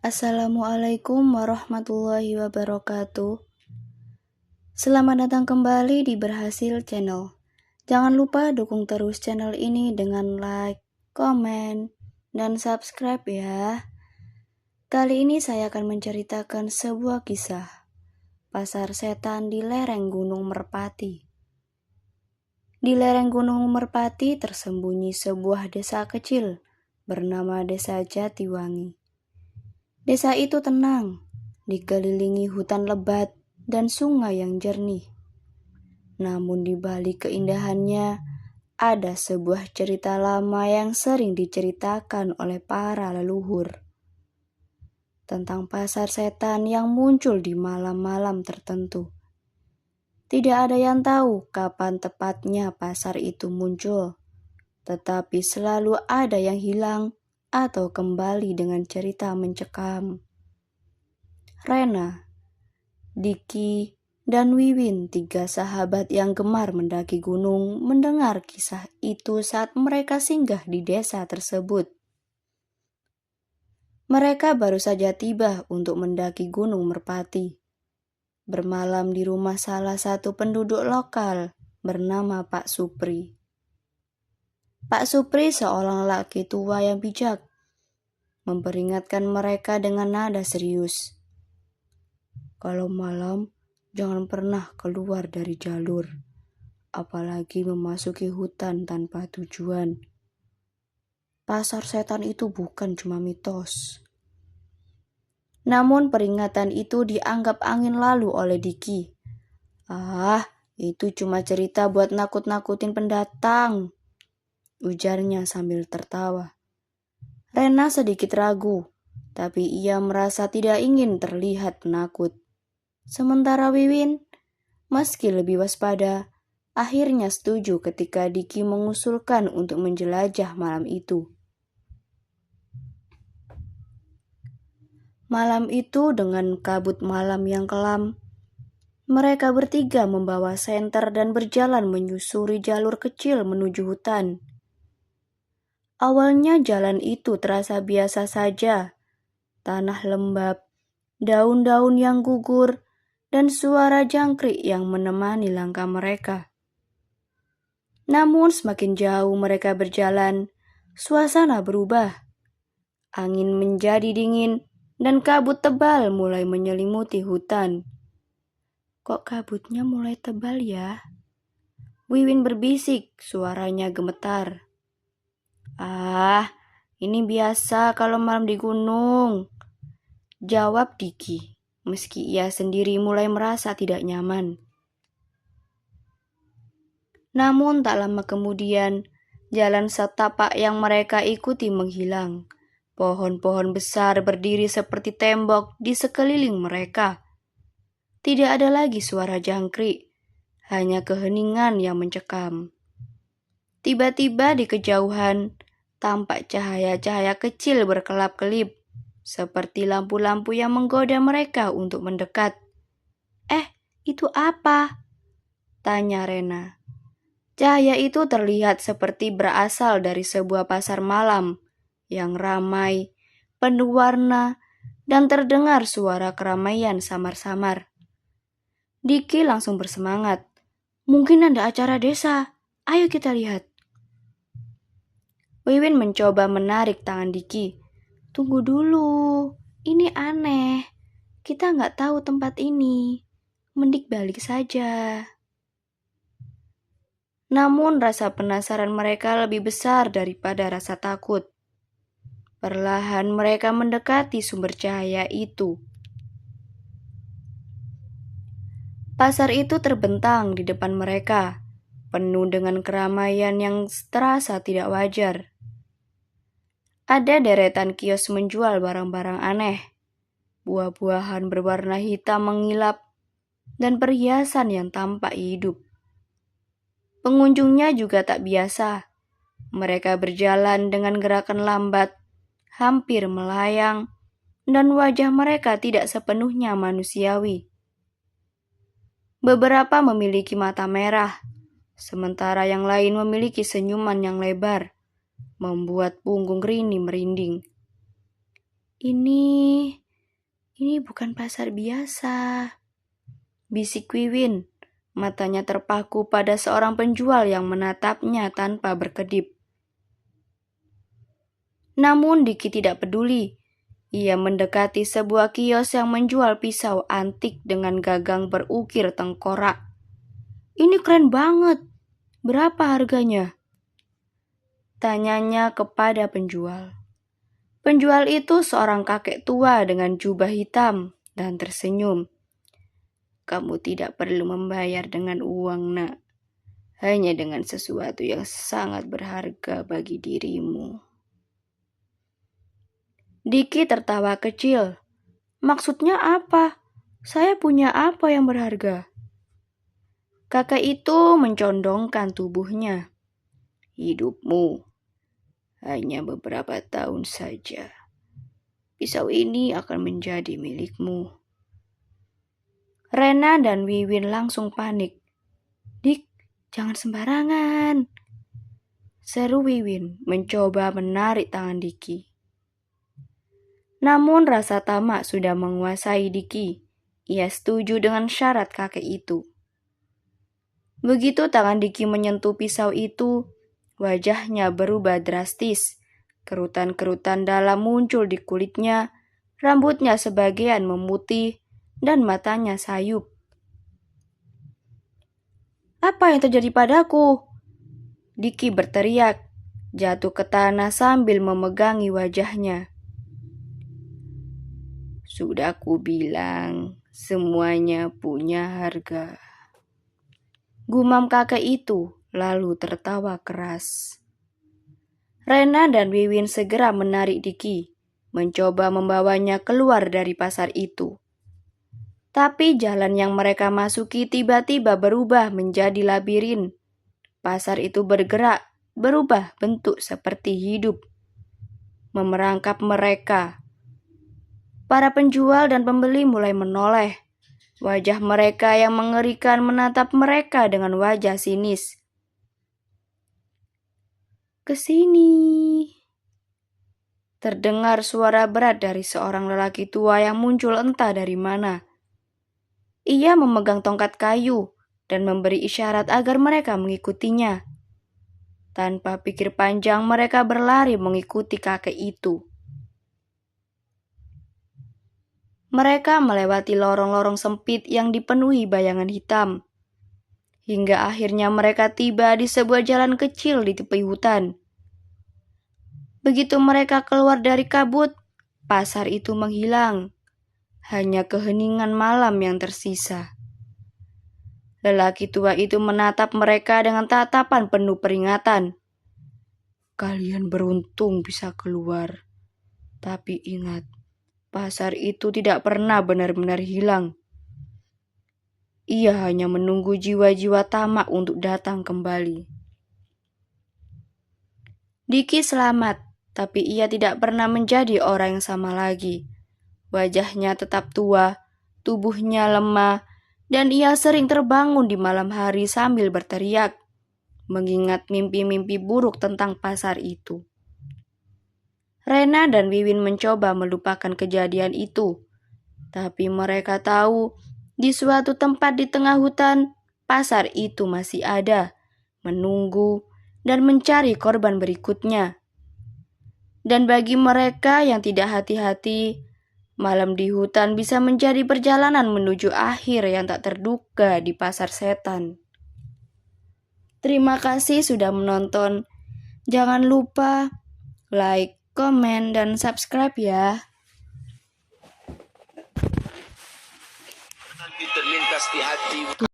Assalamualaikum warahmatullahi wabarakatuh. Selamat datang kembali di Berhasil Channel. Jangan lupa dukung terus channel ini dengan like, komen, dan subscribe ya. Kali ini saya akan menceritakan sebuah kisah pasar setan di lereng Gunung Merpati. Di lereng Gunung Merpati tersembunyi sebuah desa kecil bernama Desa Jatiwangi. Desa itu tenang, dikelilingi hutan lebat dan sungai yang jernih. Namun di balik keindahannya, ada sebuah cerita lama yang sering diceritakan oleh para leluhur. Tentang pasar setan yang muncul di malam-malam tertentu. Tidak ada yang tahu kapan tepatnya pasar itu muncul, tetapi selalu ada yang hilang atau kembali dengan cerita mencekam. Rena, Diki, dan Wiwin, 3 sahabat yang gemar mendaki gunung, mendengar kisah itu saat mereka singgah di desa tersebut. Mereka baru saja tiba untuk mendaki Gunung Merpati. Bermalam di rumah salah satu penduduk lokal bernama Pak Supri. Pak Supri seorang laki tua yang bijak, memperingatkan mereka dengan nada serius. Kalau malam, jangan pernah keluar dari jalur, apalagi memasuki hutan tanpa tujuan. Pasar setan itu bukan cuma mitos. Namun peringatan itu dianggap angin lalu oleh Diki. Itu cuma cerita buat nakut-nakutin pendatang, ujarnya sambil tertawa. Rena sedikit ragu, tapi ia merasa tidak ingin terlihat penakut. Sementara Wiwin, meski lebih waspada, akhirnya setuju ketika Diki mengusulkan untuk menjelajah malam itu. Malam itu dengan kabut malam yang kelam, mereka bertiga membawa senter dan berjalan menyusuri jalur kecil menuju hutan. Awalnya jalan itu terasa biasa saja, tanah lembab, daun-daun yang gugur, dan suara jangkrik yang menemani langkah mereka. Namun semakin jauh mereka berjalan, suasana berubah. Angin menjadi dingin dan kabut tebal mulai menyelimuti hutan. Kok kabutnya mulai tebal ya? Wiwin berbisik, suaranya gemetar. Ini biasa kalau malam di gunung, jawab Diki, meski ia sendiri mulai merasa tidak nyaman. Namun tak lama kemudian, jalan setapak yang mereka ikuti menghilang. Pohon-pohon besar berdiri seperti tembok di sekeliling mereka. Tidak ada lagi suara jangkrik, hanya keheningan yang mencekam. Tiba-tiba di kejauhan, tampak cahaya-cahaya kecil berkelap-kelip, seperti lampu-lampu yang menggoda mereka untuk mendekat. Itu apa? Tanya Rena. Cahaya itu terlihat seperti berasal dari sebuah pasar malam yang ramai, penuh warna, dan terdengar suara keramaian samar-samar. Diki langsung bersemangat. Mungkin ada acara desa. Ayo kita lihat. Wiwin mencoba menarik tangan Diki. Tunggu dulu, ini aneh. Kita nggak tahu tempat ini. Mending balik saja. Namun rasa penasaran mereka lebih besar daripada rasa takut. Perlahan mereka mendekati sumber cahaya itu. Pasar itu terbentang di depan mereka, penuh dengan keramaian yang terasa tidak wajar. Ada deretan kios menjual barang-barang aneh, buah-buahan berwarna hitam mengilap, dan perhiasan yang tampak hidup. Pengunjungnya juga tak biasa. Mereka berjalan dengan gerakan lambat, hampir melayang, dan wajah mereka tidak sepenuhnya manusiawi. Beberapa memiliki mata merah, sementara yang lain memiliki senyuman yang lebar, membuat punggung Rini merinding. Ini bukan pasar biasa, bisik Wiwin. Matanya terpaku pada seorang penjual yang menatapnya tanpa berkedip. Namun Diki tidak peduli. Ia mendekati sebuah kios yang menjual pisau antik dengan gagang berukir tengkorak. Ini keren banget. Berapa harganya? Tanyanya kepada penjual. Penjual itu seorang kakek tua dengan jubah hitam dan tersenyum. Kamu tidak perlu membayar dengan uang, nak. Hanya dengan sesuatu yang sangat berharga bagi dirimu. Diki tertawa kecil. Maksudnya apa? Saya punya apa yang berharga? Kakek itu mencondongkan tubuhnya. Hidupmu hanya beberapa tahun saja. Pisau ini akan menjadi milikmu. Rena dan Wiwin langsung panik. Dik, jangan sembarangan, seru Wiwin mencoba menarik tangan Diki. Namun rasa tamak sudah menguasai Diki. Ia setuju dengan syarat kakek itu. Begitu tangan Diki menyentuh pisau itu, wajahnya berubah drastis. Kerutan-kerutan dalam muncul di kulitnya, rambutnya sebagian memutih, dan matanya sayup. Apa yang terjadi padaku? Diki berteriak, jatuh ke tanah sambil memegangi wajahnya. Sudah ku bilang, semuanya punya harga. Gumam kakek itu, lalu tertawa keras. Rena dan Wiwin segera menarik Diki, mencoba membawanya keluar dari pasar itu. Tapi jalan yang mereka masuki tiba-tiba berubah menjadi labirin. Pasar itu bergerak, berubah bentuk seperti hidup, memerangkap mereka. Para penjual dan pembeli mulai menoleh. Wajah mereka yang mengerikan menatap mereka dengan wajah sinis. Kesini. Terdengar suara berat dari seorang lelaki tua yang muncul entah dari mana. Ia memegang tongkat kayu dan memberi isyarat agar mereka mengikutinya. Tanpa pikir panjang mereka berlari mengikuti kakek itu. Mereka melewati lorong-lorong sempit yang dipenuhi bayangan hitam. Hingga akhirnya mereka tiba di sebuah jalan kecil di tepi hutan. Begitu mereka keluar dari kabut, pasar itu menghilang. Hanya keheningan malam yang tersisa. Lelaki tua itu menatap mereka dengan tatapan penuh peringatan. Kalian beruntung bisa keluar. Tapi ingat, pasar itu tidak pernah benar-benar hilang. Ia hanya menunggu jiwa-jiwa tamak untuk datang kembali. Diki selamat, tapi ia tidak pernah menjadi orang yang sama lagi. Wajahnya tetap tua, tubuhnya lemah, dan ia sering terbangun di malam hari sambil berteriak, mengingat mimpi-mimpi buruk tentang pasar itu. Rena dan Wiwin mencoba melupakan kejadian itu, tapi mereka tahu di suatu tempat di tengah hutan, pasar itu masih ada, menunggu dan mencari korban berikutnya. Dan bagi mereka yang tidak hati-hati, malam di hutan bisa menjadi perjalanan menuju akhir yang tak terduga di pasar setan. Terima kasih sudah menonton. Jangan lupa like, komen, dan subscribe ya. Terlintas di hati